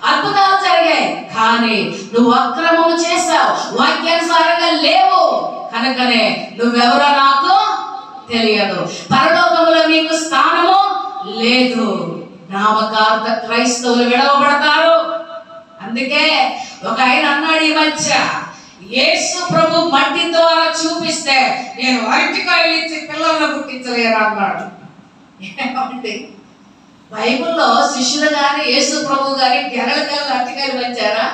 అద్భుతాలు జరిగాయి. కానీ నువ్వు అక్రమము చేశావు, వాక్యానుసారంగా లేవు కనుకనే నువ్వెవరో నాకు తెలియదు, పరలోకములో నీకు స్థానము లేదు. నామకార్థ క్రైస్తవులు విడవబడతారు. అందుకే ఒక ఆయన అన్నాడు ఈ మధ్య, యేసు ప్రభు మట్టి ద్వారా చూపిస్తే నేను అరటికాయలు ఇచ్చి పిల్లలను పుట్టించలేను అన్నాడు. ఏమండి, బైబిల్లో శిష్యులు కానీ యేసు ప్రభు కానీ గెరలకెళ్ళ అరటికాయలు పంచారా?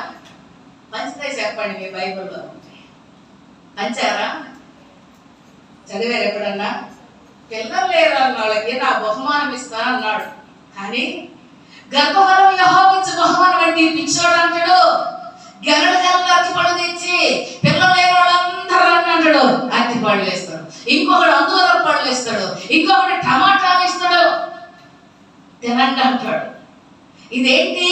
పంచితే చెప్పండి, మీ బైబిల్లో పంచారా? చదివారు ఎప్పుడన్నా? పిల్లలు లేరు అన్న వాళ్ళకి నా బహుమానం ఇస్తా అన్నాడు. కానీ గర్భఫలం యెహోవాకిచ్చు బహుమానం అంటే పిచ్చోడు అంటాడు. గెరడు అరటిపళ్ళు తెచ్చి పిల్లలు లేని వాళ్ళందరూ అంటాడు అరటిపళ్ళు వేస్తాడు, ఇంకొకడు అంగూర పళ్ళు వేస్తాడు, ఇంకొకటి టమాటాలు ఇస్తాడు, తినండి అంటాడు. ఇదేంటి?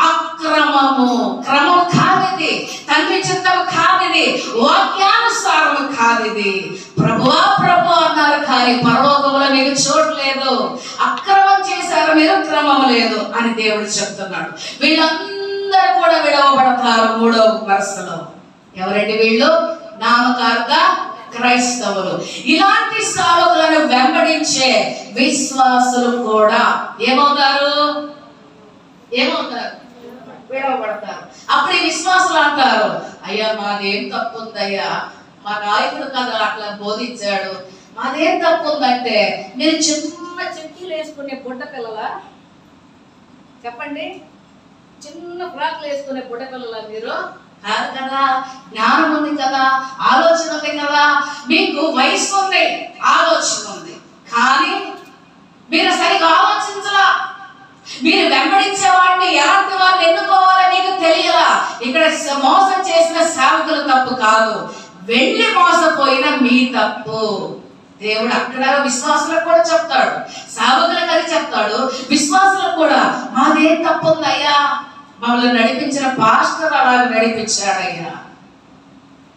అక్రమము. క్రమం కాదిది, తండ్రి చిత్తము కాదిది, వాక్యానుసారము కాదిది. ప్రభువా ప్రభు అన్నారు కానీ పరలోకములో మీకు చోటు లేదు. అక్రమం చేశారు మీరు, క్రమం లేదు అని దేవుడు చెప్తున్నాడు. వీళ్ళందరూ కూడా విడవబడతారు. 3వ వరుసలో ఎవరండి వీళ్ళు? నామకార్థ క్రైస్తవులు. ఇలాంటి సాధకులను వెంబడించే విశ్వాసులు కూడా ఏమవుతారు? విడవబడతారు. అప్పుడు ఈ విశ్వాసులు అంటారు, అయ్యా మాదేం తప్పు ఉందయ్యా, మా నాయకుడు కదా అట్లా బోధించాడు, మాదేం తప్పు ఉందంటే మీరు చిన్న చెక్కీలు వేసుకునే బుడ్డ పిల్లలా? చెప్పండి, చిన్న ఫ్రాక్లు వేసుకునే బుడ్డ పిల్లలా మీరు? కాదు కదా, జ్ఞానం ఉంది కదా, ఆలోచన ఉంది కదా, మీకు వయసు ఉంది, ఆలోచన ఉంది, కానీ మీరు సరిగా ఆలోచించలా. మీరు వెంబడించే వాడిని, ఎలాంటి వాడిని ఎన్నుకోవాలో మీకు తెలియలా. ఇక్కడ మోసం చేసిన సేవకులు తప్పు కాదు, వెళ్ళి మోసపోయిన మీ తప్పు. దేవుడు అక్కడ విశ్వాసులకు కూడా చెప్తాడు, సేవకులకు అది చెప్తాడు, విశ్వాసులకు కూడా మాదేం తప్పు ఉందయ్యా, మమ్మల్ని నడిపించిన పాస్టర్ అలా నడిపించాడయ్యా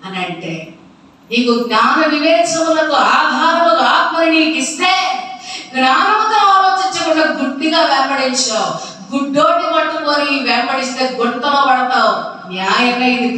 అని అంటే, నీకు జ్ఞాన వివేచములకు ఆధారముగా ఆత్మని నీకు ఇస్తే జ్ఞానముతో ఆలోచించకుండా గుడ్డిగా వెంబడించావు. గుడ్డోటి పట్టుకొని వెంబడిస్తే గుంటలో పడతావు. న్యాయంగా ఇది